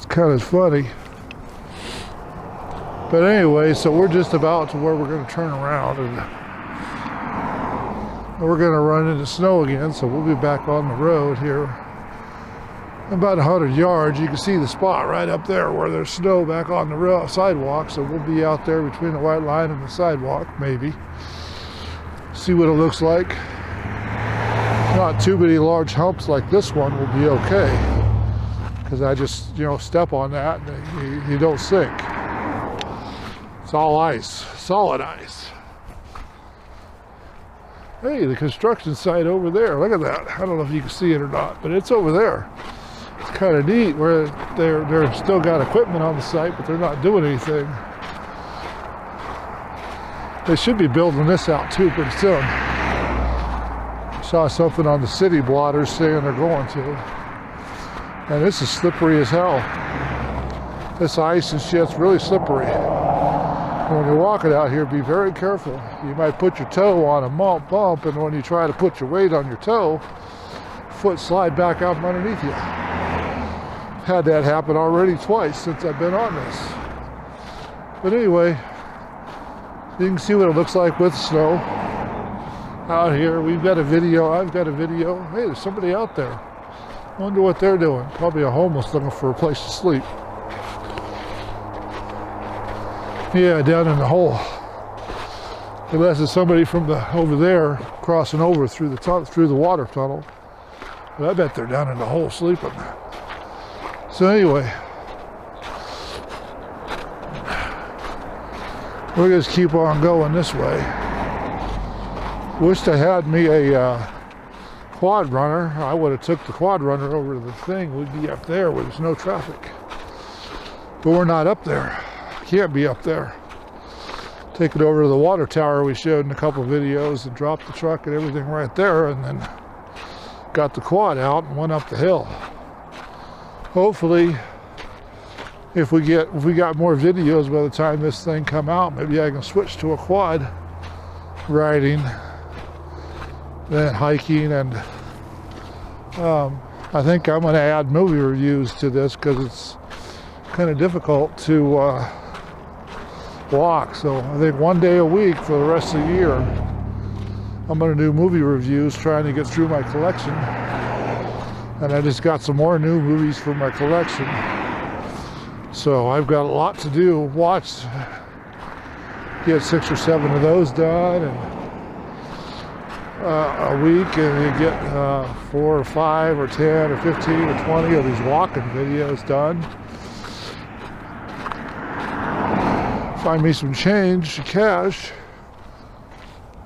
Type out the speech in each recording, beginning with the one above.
kind of funny. But anyway, so we're just about to where we're going to turn around, and we're going to run into snow again, so we'll be back on the road here. About 100 yards, you can see the spot right up there where there's snow back on the road, sidewalk, so we'll be out there between the white line and the sidewalk, maybe. See what it looks like. Not too many large humps like this one will be okay, because I just, step on that and you don't sink. It's all ice, solid ice. Hey, the construction site over there, look at that. I don't know if you can see it or not, but it's over there. It's kind of neat where they're still got equipment on the site, but they're not doing anything. They should be building this out too pretty soon. Saw something on the city blotters saying they're going to. And this is slippery as hell. This ice and shit's really slippery. When you're walking out here, be very careful. You might put your toe on a bump, and when you try to put your weight on your toe, foot slide back out from underneath you. Had that happen already twice since I've been on this. But anyway, you can see what it looks like with snow out here. We've got a video. I've got a video. Hey, there's somebody out there. Wonder what they're doing. Probably a homeless looking for a place to sleep. Yeah, down in the hole. Unless it's somebody from over there crossing over through the water tunnel. But I bet they're down in the hole sleeping. So anyway, we'll just keep on going this way. Wished I had me a quad runner. I would have took the quad runner over to the thing. We'd be up there where there's no traffic. But we're not up there. Can't be up there. Take it over to the water tower we showed in a couple of videos and dropped the truck and everything right there, and then got the quad out and went up the hill. Hopefully, if we got more videos by the time this thing come out, maybe I can switch to a quad riding than hiking. And I think I'm going to add movie reviews to this because it's kind of difficult to walk. So I think one day a week for the rest of the year, I'm going to do movie reviews, trying to get through my collection. And I just got some more new movies for my collection. So I've got a lot to do. Watch, get 6 or 7 of those done, and a week, and you get 4 or 5 or 10 or 15 or 20 of these walking videos done. Find me some change, cash.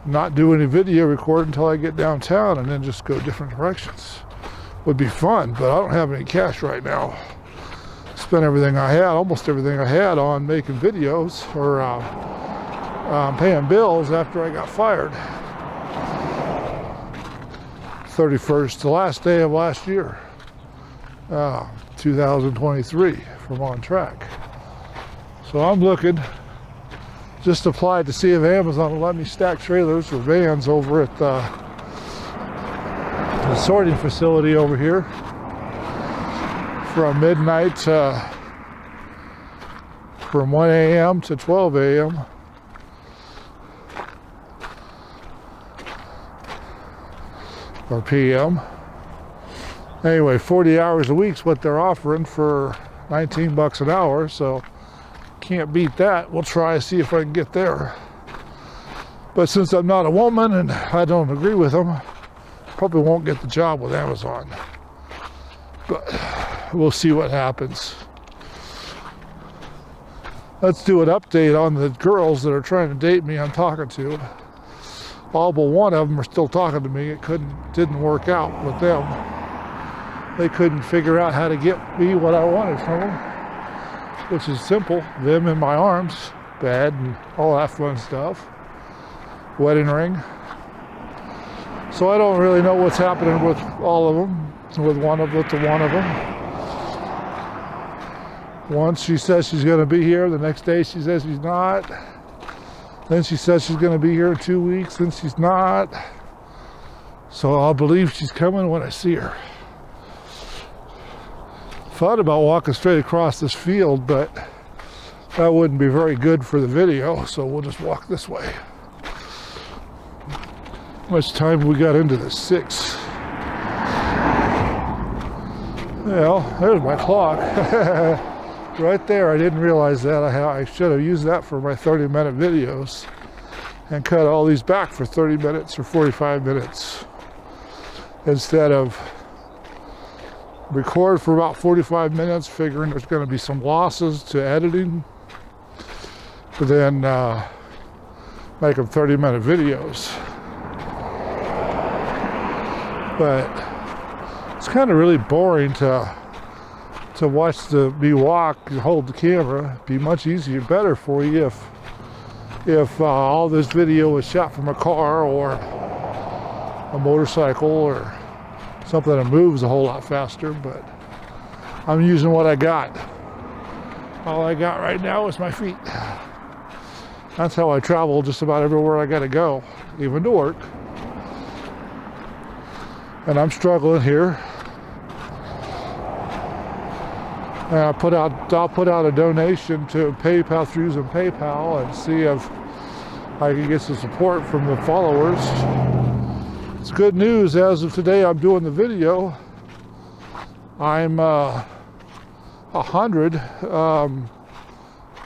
Not do any video record until I get downtown, and then just go different directions. Would be fun, but I don't have any cash right now. Spent everything I had, almost everything I had, on making videos or paying bills after I got fired. 31st, the last day of last year, 2023, from On Track. So I'm looking. Just applied to see if Amazon will let me stack trailers or vans over at the sorting facility over here from midnight from 1 a.m. to 12 a.m. or p.m. Anyway, 40 hours a week's what they're offering for 19 bucks an hour, so can't beat that. We'll try to see if I can get there. But since I'm not a woman and I don't agree with them, probably won't get the job with Amazon. But we'll see what happens. Let's do an update on the girls that are trying to date me I'm talking to. All but one of them are still talking to me. It didn't work out with them. They couldn't figure out how to get me what I wanted from them, which is simple. Them in my arms, bed and all that fun stuff. Wedding ring. So I don't really know what's happening with all of them, with one of them. Once she says she's going to be here, the next day she says she's not. Then she says she's going to be here in 2 weeks, then she's not. So I'll believe she's coming when I see her. thought about walking straight across this field, but that wouldn't be very good for the video, so we'll just walk this way. How much time we got into this? 6. Well, there's my clock. Right there. I didn't realize that. I should have used that for my 30-minute videos and cut all these back for 30 minutes or 45 minutes instead of record for about 45 minutes, figuring there's going to be some losses to editing, but then make them 30-minute videos. But it's kind of really boring to watch me walk and hold the camera. It'd be much easier, better for you if all this video was shot from a car or a motorcycle or something that moves a whole lot faster, but I'm using what I got. All I got right now is my feet. That's how I travel just about everywhere I gotta go, even to work. And I'm struggling here. And I'll put out a donation to PayPal through using PayPal and see if I can get some support from the followers. It's good news. As of today, I'm doing the video. I'm 100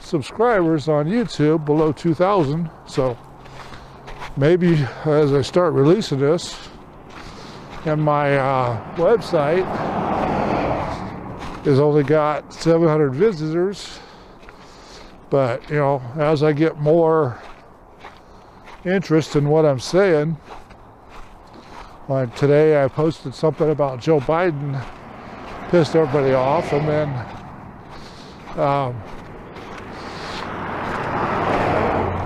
subscribers on YouTube, below 2,000. So maybe as I start releasing this, and my website has only got 700 visitors, but you know, as I get more interest in what I'm saying, like today I posted something about Joe Biden, pissed everybody off, and then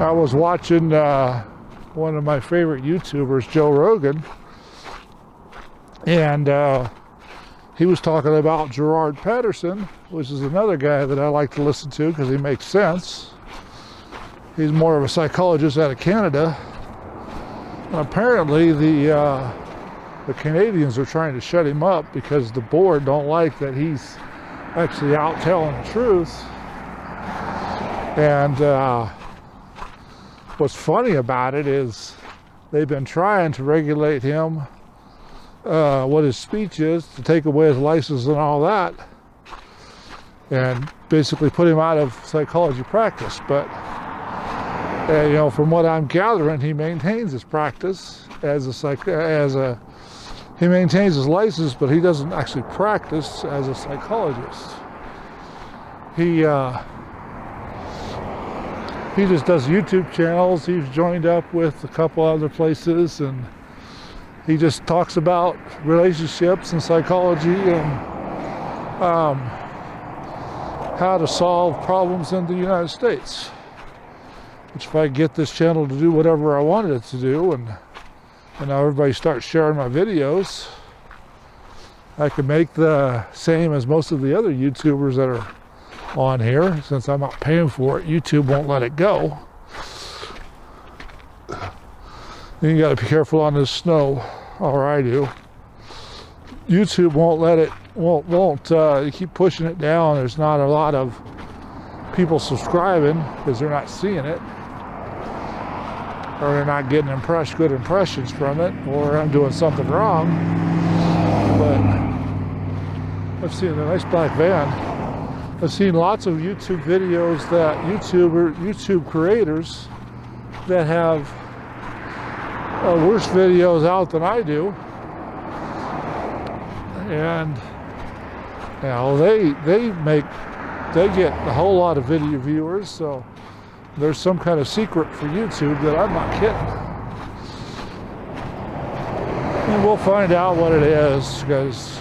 I was watching one of my favorite YouTubers, Joe Rogan, and he was talking about Gerard Patterson, which is another guy that I like to listen to because he makes sense. He's more of a psychologist out of Canada. And apparently the Canadians are trying to shut him up because the board don't like that he's actually out telling the truth. And what's funny about it is they've been trying to regulate him, what his speech is, to take away his license and all that, and basically put him out of psychology practice. But you know, from what I'm gathering, he maintains his practice he maintains his license, but he doesn't actually practice as a psychologist. He just does YouTube channels. He's joined up with a couple other places, and he just talks about relationships and psychology and how to solve problems in the United States. Which, if I get this channel to do whatever I wanted it to do, and now everybody starts sharing my videos, I can make the same as most of the other YouTubers that are on here. Since I'm not paying for it, YouTube won't let it go. You got to be careful on this snow, or I do. YouTube won't let it, you keep pushing it down. There's not a lot of people subscribing because they're not seeing it, or they're not getting good impressions from it, or I'm doing something wrong. But I've seen a nice black van. I've seen lots of YouTube videos that YouTube creators that have worse videos out than I do, and you know, they get a whole lot of video viewers. So there's some kind of secret for YouTube that I'm not getting, and we'll find out what it is, because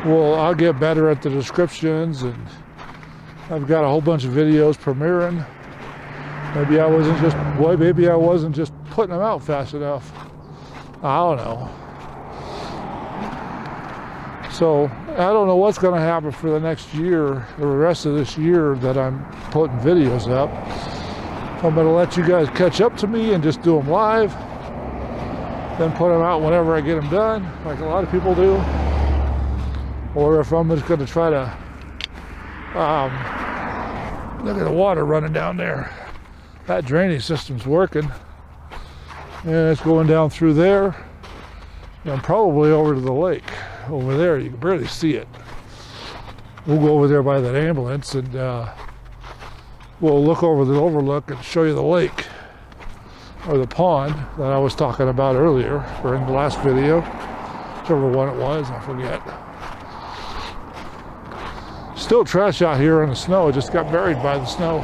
I'll get better at the descriptions, and I've got a whole bunch of videos premiering. Maybe I wasn't just putting them out fast enough. I don't know. So I don't know what's going to happen for the next year, or the rest of this year that I'm putting videos up. I'm going to let you guys catch up to me and just do them live, then put them out whenever I get them done, like a lot of people do. or if I'm just going to try to look at the water running down there. That drainage system's working, and it's going down through there and probably over to the lake. Over there, you can barely see it. We'll go over there by that ambulance, and we'll look over the overlook and show you the lake, or the pond that I was talking about earlier, or in the last video, whichever one it was, I forget. Still trash out here in the snow. It just got buried by the snow.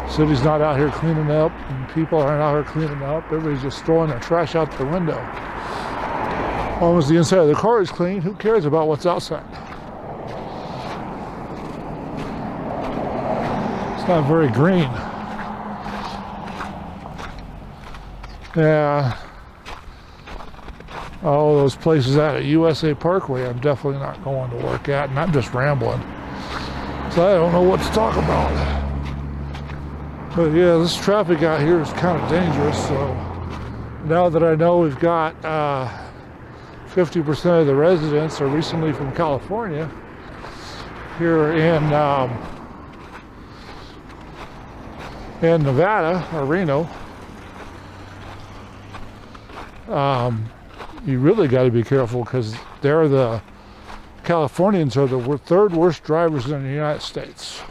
City's not out here cleaning up, and people aren't out here cleaning up. Everybody's just throwing their trash out the window. As long as the inside of the car is clean, who cares about what's outside? It's not very green. Yeah. All those places out at USA Parkway, I'm definitely not going to work at, and I'm just rambling. So I don't know what to talk about. But yeah, this traffic out here is kind of dangerous. So now that I know we've got 50% of the residents are recently from California here in Nevada, or Reno, you really got to be careful, because the Californians are the third worst drivers in the United States,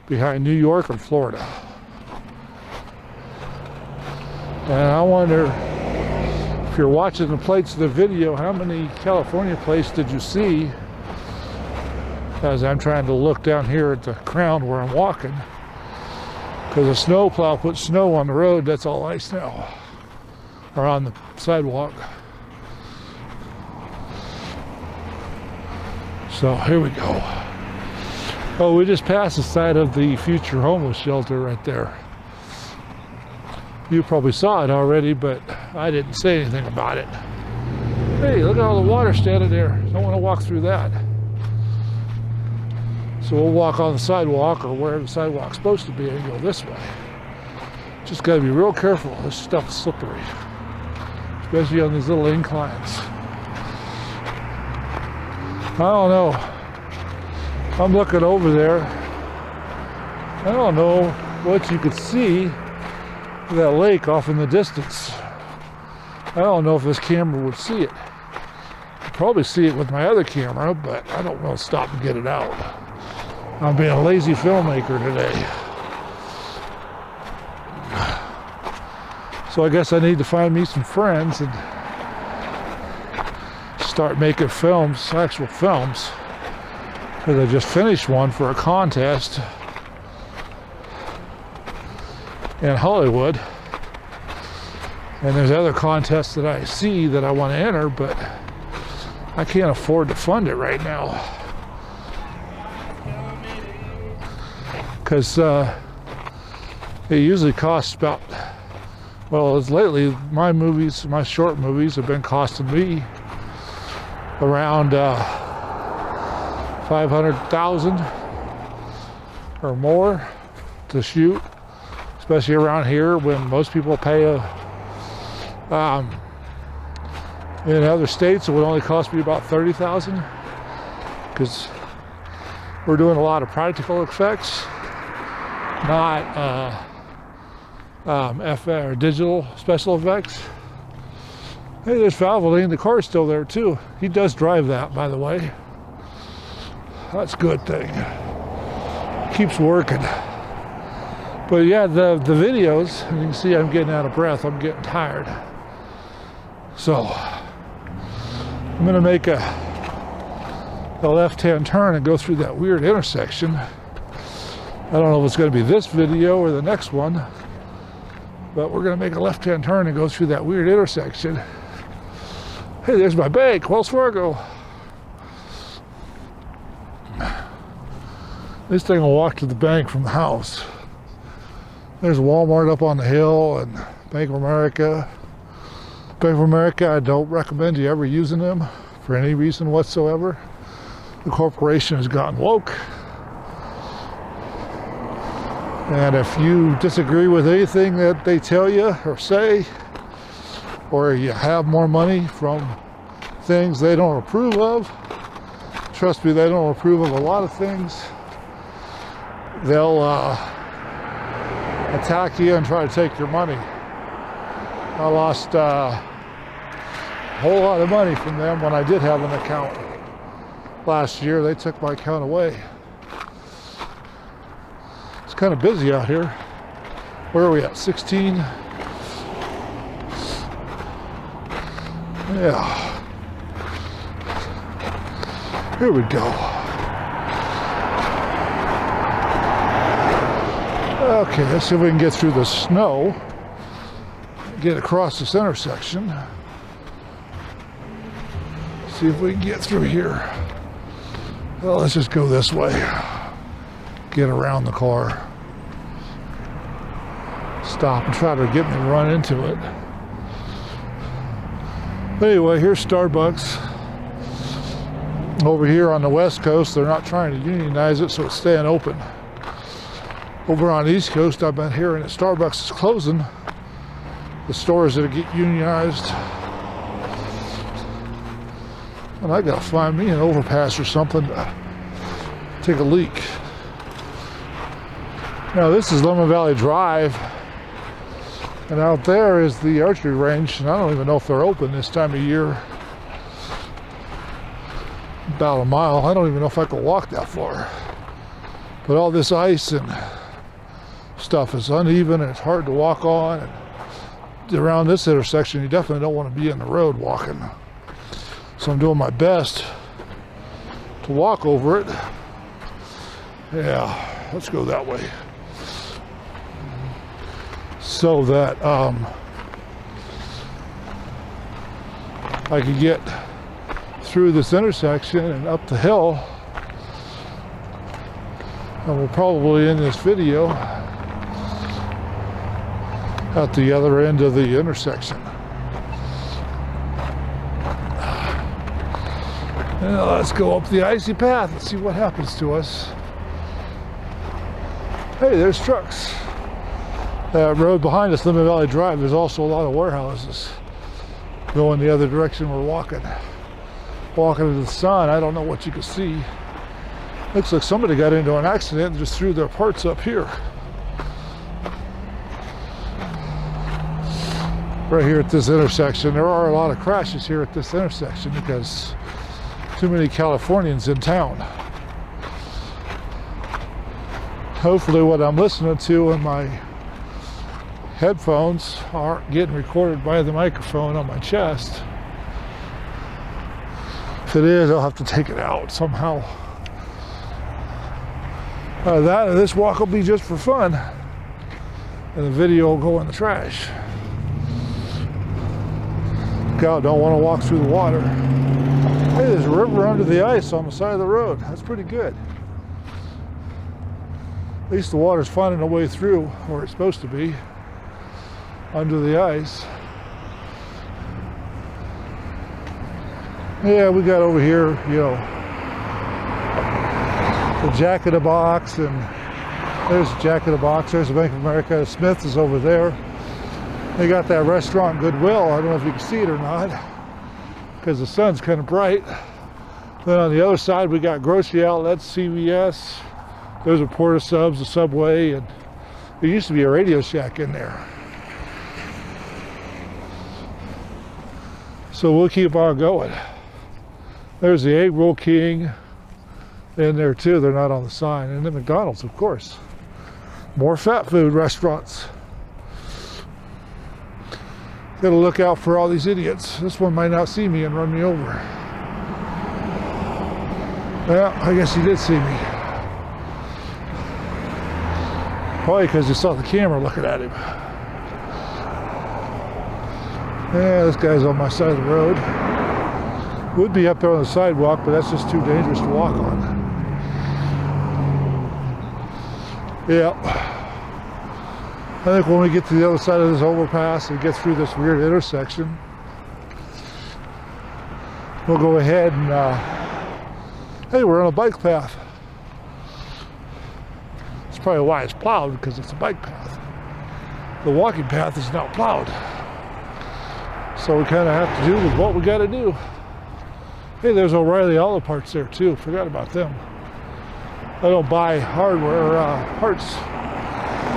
behind New York and Florida. And I wonder, if you're watching the plates of the video, how many California plates did you see? As I'm trying to look down here at the ground where I'm walking, because a snow plow put snow on the road. That's all ice now, or on the sidewalk. So here we go. Oh, we just passed the side of the future homeless shelter right there. You probably saw it already, but I didn't say anything about it. Hey, look at all the water standing there. Don't want to walk through that. So we'll walk on the sidewalk, or where the sidewalk's supposed to be, and go this way. Just got to be real careful. This stuff's slippery, especially on these little inclines. I don't know. I'm looking over there. I don't know what you could see, that lake off in the distance. I don't know if this camera would see it. I'd probably see it with my other camera, but I don't want to stop and get it out. I'm being a lazy filmmaker today. So I guess I need to find me some friends and start making films, actual films. Because I just finished one for a contest in Hollywood. And there's other contests that I see that I want to enter, but I can't afford to fund it right now. Because it usually costs about, well, as lately my short movies have been costing me around $500,000 or more to shoot, especially around here when most people pay in other states it would only cost me about $30,000, because we're doing a lot of practical effects, not or digital special effects. Hey, there's Valvoline. The car's still there too. He does drive that, by the way. That's a good thing. Keeps working. But yeah, the videos, and you can see I'm getting out of breath. I'm getting tired. So I'm gonna make a left-hand turn and go through that weird intersection. I don't know if it's gonna be this video or the next one, but we're gonna make a left-hand turn and go through that weird intersection. Hey, there's my bank, Wells Fargo. This thing will walk to the bank from the house. There's Walmart up on the hill and Bank of America. Bank of America, I don't recommend you ever using them for any reason whatsoever. The corporation has gotten woke. And if you disagree with anything that they tell you or say, or you have more money from things they don't approve of. Trust me, they don't approve of a lot of things. They'll attack you and try to take your money. I lost a whole lot of money from them when I did have an account. Last year, they took my account away. It's kind of busy out here. Where are we at? 16? Yeah. Here we go. Okay, let's see if we can get through the snow. Get across this intersection. See if we can get through here. Well, let's just go this way. Get around the car. Stop and try to get me to run into it. Anyway, here's Starbucks. Over here on the West Coast, they're not trying to unionize it, so it's staying open. Over on the East Coast, I've been hearing that Starbucks is closing the stores that get unionized. And I gotta find me an overpass or something to take a leak. Now this is Lemmon Valley Drive, and out there is the archery range, and I don't even know if they're open this time of year. About a mile. I don't even know if I could walk that far. But all this ice and stuff is uneven and it's hard to walk on. And around this intersection, you definitely don't want to be in the road walking. So I'm doing my best to walk over it. Yeah, let's go that way. So that I could get through this intersection and up the hill. And we'll probably end this video at the other end of the intersection. Now let's go up the icy path and see what happens to us. Hey, there's trucks. That road behind us, Lemmon Valley Drive, there's also a lot of warehouses going the other direction we're walking. Walking into the sun, I don't know what you can see. Looks like somebody got into an accident and just threw their parts up here. Right here at this intersection, there are a lot of crashes here at this intersection because too many Californians in town. Hopefully what I'm listening to in my headphones aren't getting recorded by the microphone on my chest. If it is, I'll have to take it out somehow. This walk will be just for fun, and the video will go in the trash. God, don't want to walk through the water. Hey, there's a river under the ice on the side of the road. That's pretty good. At least the water's finding a way through where it's supposed to be, under the ice. Yeah, we got over here, you know, the Jack in the Box, and there's the Jack in the Box, there's the Bank of America, Smith's is over there. They got that restaurant Goodwill. I don't know if you can see it or not, because the sun's kind of bright. Then on the other side, we got grocery outlets, CVS, there's a Porta Subs, a Subway, and there used to be a Radio Shack in there. So we'll keep on going. There's the Egg Roll King in there too. They're not on the sign. And then McDonald's, of course. More fat food restaurants. Gotta look out for all these idiots. This one might not see me and run me over. Well, I guess he did see me. Probably because he saw the camera looking at him. Yeah, this guy's on my side of the road. Would be up there on the sidewalk, but that's just too dangerous to walk on. Yeah. I think when we get to the other side of this overpass and get through this weird intersection, we'll go ahead and, hey, we're on a bike path. That's probably why it's plowed, because it's a bike path. The walking path is not plowed. So we kind of have to do with what we got to do. Hey, there's O'Reilly Auto Parts there too. Forgot about them. I don't buy hardware parts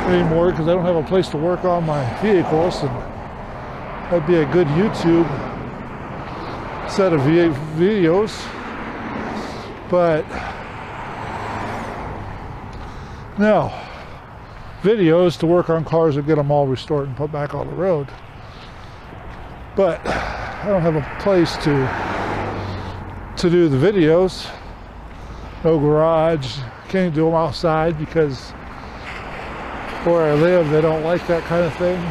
anymore because I don't have a place to work on my vehicles, and that'd be a good YouTube set of videos. But no, videos to work on cars and get them all restored and put back on the road. But I don't have a place to do the videos. No garage. Can't do them outside because where I live they don't like that kind of thing.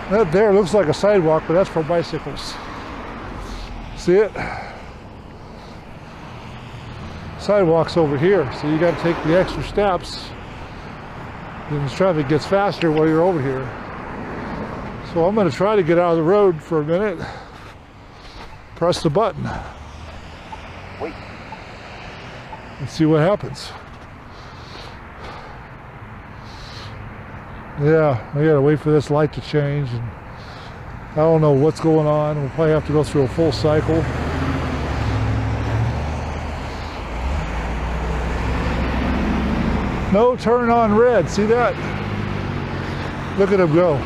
That there looks like a sidewalk, but that's for bicycles. See it? Sidewalk's over here, so you got to take the extra steps. Then the traffic gets faster while you're over here. So I'm going to try to get out of the road for a minute. Press the button. Wait. And see what happens. Yeah, I gotta wait for this light to change, and I don't know what's going on. We'll probably have to go through a full cycle. No turn on red, see that? Look at him go.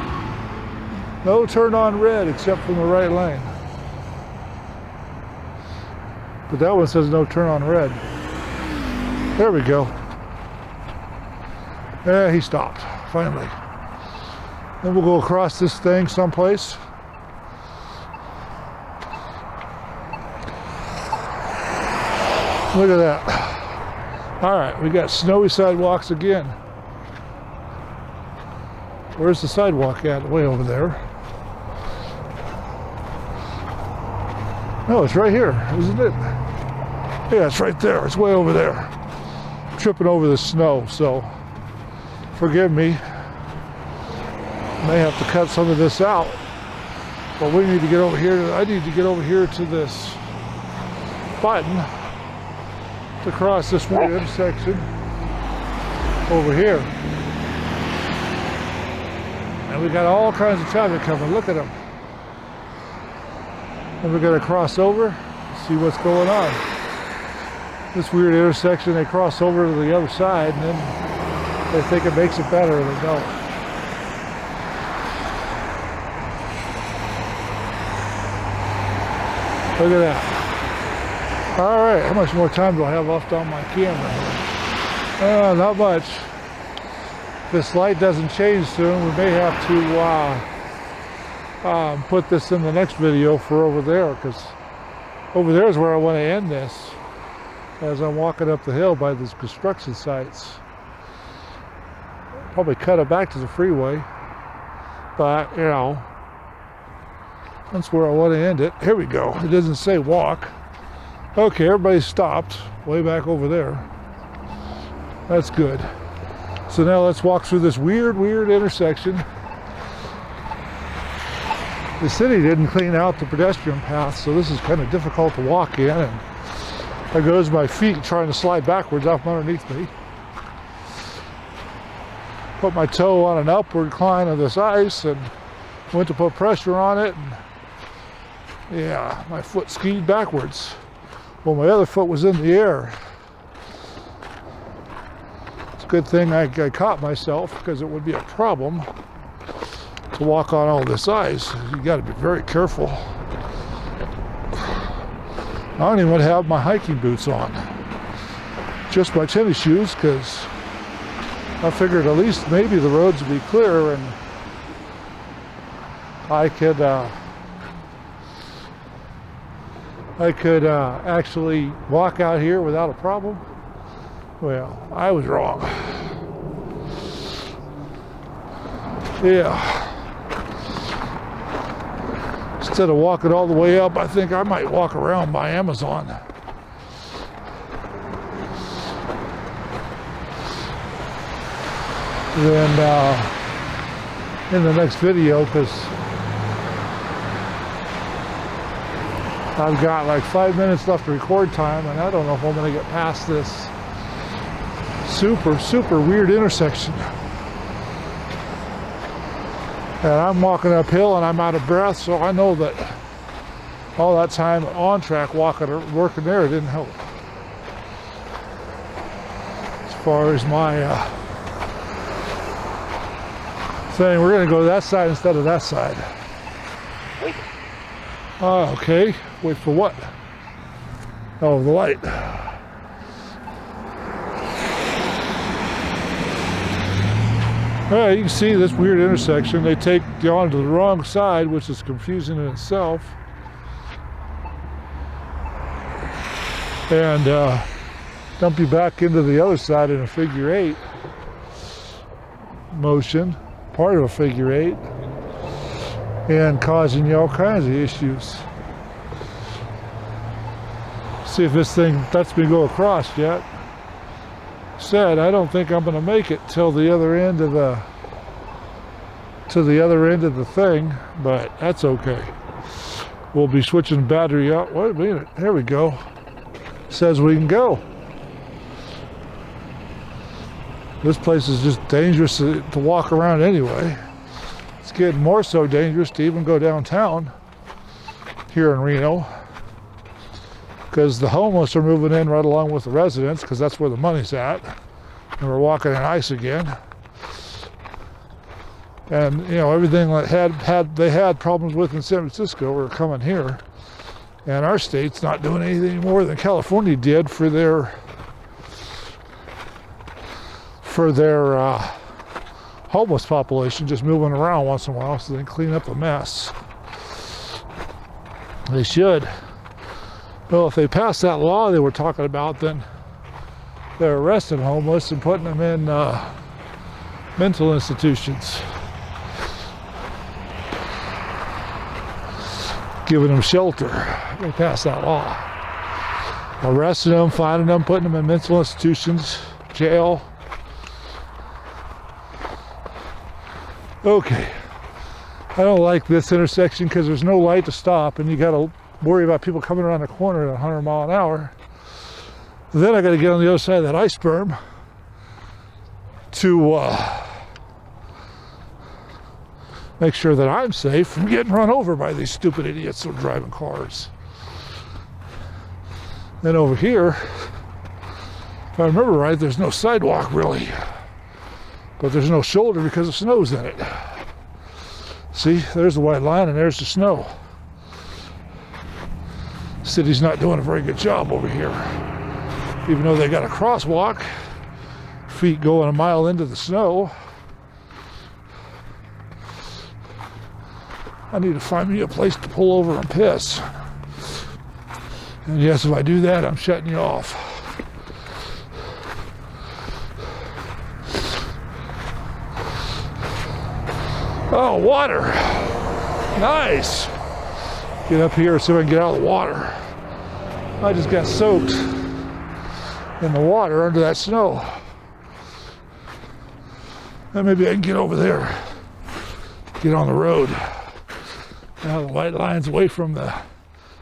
No turn on red except from the right lane. But that one says no turn on red. There we go. Yeah, he stopped, finally. Then we'll go across this thing someplace. Look at that. All right, we got snowy sidewalks again. Where's the sidewalk at? Way over there. No, it's right here, isn't it? Yeah, it's right there. It's way over there. I'm tripping over the snow, so forgive me. May have to cut some of this out. But we need to get over here. I need to get over here to this button to cross this weird intersection over here. And we got all kinds of traffic coming. Look at them. And we're going to cross over, see what's going on. This weird intersection, they cross over to the other side, and then they think it makes it better, and they don't. Look at that. All right, how much more time do I have left on my camera? Not much. If this light doesn't change soon, we may have to put this in the next video for over there, because over there is where I want to end this as I'm walking up the hill by these construction sites. Probably cut it back to the freeway, but you know, that's where I want to end it. Here we go. It doesn't say walk. Okay, everybody stopped way back over there. That's good. So now let's walk through this weird intersection. The city didn't clean out the pedestrian path, so this is kind of difficult to walk in, and there goes my feet trying to slide backwards off underneath me. Put my toe on an upward climb of this ice and went to put pressure on it, and yeah, my foot skied backwards. Well, my other foot was in the air. It's a good thing I caught myself, because it would be a problem to walk on all this ice. You got to be very careful. I don't even have my hiking boots on. Just my tennis shoes, because I figured at least maybe the roads would be clear and I could actually walk out here without a problem. Well, I was wrong. Yeah. Instead of walking all the way up, I think I might walk around by Amazon. Then in the next video, because I've got like 5 minutes left to record time, and I don't know if I'm going to get past this super weird intersection. And I'm walking uphill and I'm out of breath, so I know that All that time on track walking or working there didn't help. As far as my saying, we're going to go to that side instead of that side. Wait. Okay. Wait for what? Oh, the light. Well, you can see this weird intersection. They take you onto the wrong side, which is confusing in itself. And dump you back into the other side in a figure eight motion, part of a figure eight, and causing you all kinds of issues. See if this thing lets me go across yet. Said I don't think I'm going to make it till the other end of the thing, but that's okay. We'll be switching the battery out. Wait a minute, there we go. Says we can go. This place is just dangerous to walk around anyway. It's getting more so dangerous to even go downtown here in Reno, because the homeless are moving in right along with the residents, because that's where the money's at, and we're walking in ice again. And you know, everything that they had problems with in San Francisco are coming here, and our state's not doing anything more than California did for their homeless population, just moving around once in a while so they can clean up the mess. They should. Well, if they pass that law they were talking about, then they're arresting homeless and putting them in mental institutions, giving them shelter. They pass that law. Arresting them, finding them, putting them in mental institutions, jail. Okay. I don't like this intersection because there's no light to stop, and you got to worry about people coming around the corner at 100 miles an hour. Then I got to get on the other side of that ice berm to make sure that I'm safe from getting run over by these stupid idiots that are driving cars. Then over here, if I remember right, there's no sidewalk really, but there's no shoulder because the snow's in it. See, there's the white line and there's the snow. The city's not doing a very good job over here. Even though they got a crosswalk, feet going a mile into the snow. I need to find me a place to pull over and piss. And yes, if I do that, I'm shutting you off. Oh, water. Nice. Get up here and see if I can get out of the water. I just got soaked in the water under that snow. And maybe I can get over there, get on the road. Now the white line's away from the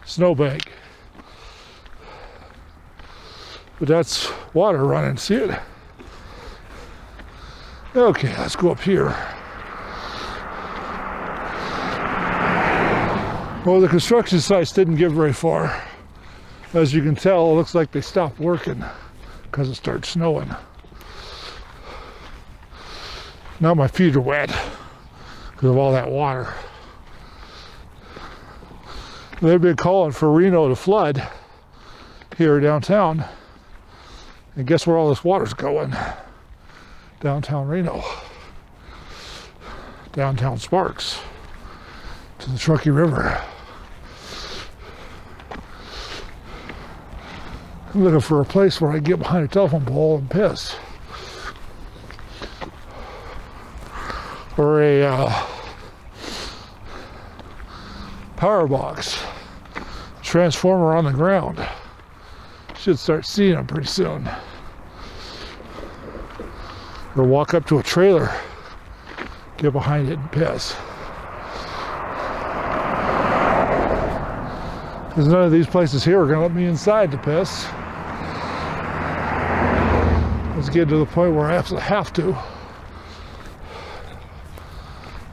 snowbank. But that's water running, see it? Okay, let's go up here. Well, the construction sites didn't get very far. As you can tell, it looks like they stopped working because it started snowing. Now my feet are wet because of all that water. They've been calling for Reno to flood here downtown. And guess where all this water's going? Downtown Reno. Downtown Sparks. To the Truckee River. I'm looking for a place where I can get behind a telephone pole and piss. Or a power box. Transformer on the ground. Should start seeing them pretty soon. Or walk up to a trailer, get behind it and piss. Because none of these places here are going to let me inside to piss. Let's get to the point where I absolutely have to.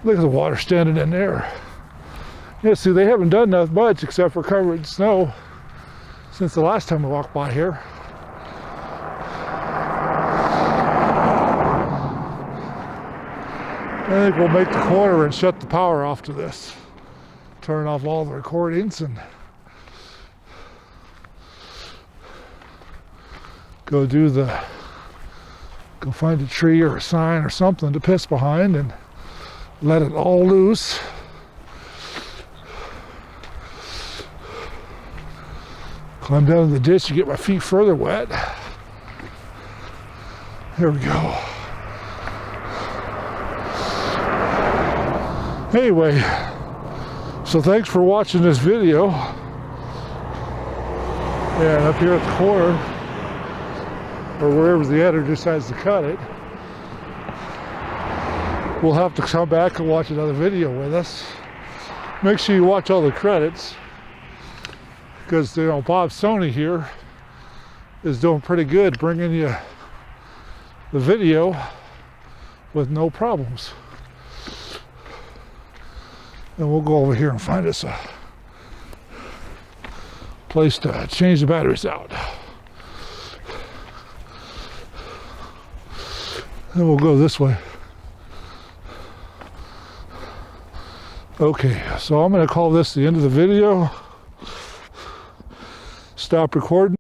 Look at the water standing in there. Yeah, see, they haven't done that much except for cover it in snow since the last time I walked by here. I think we'll make the corner and shut the power off to this. Turn off all the recordings and go find a tree or a sign or something to piss behind and let it all loose. Climb down in the ditch to get my feet further wet. There we go. Anyway, so thanks for watching this video. And up here at the corner, or wherever the editor decides to cut it, we'll have to come back and watch another video with us. Make sure you watch all the credits, because you know Bob Sony here is doing pretty good bringing you the video with no problems. And we'll go over here and find us a place to change the batteries out. And we'll go this way. Okay, so I'm going to call this the end of the video. Stop recording.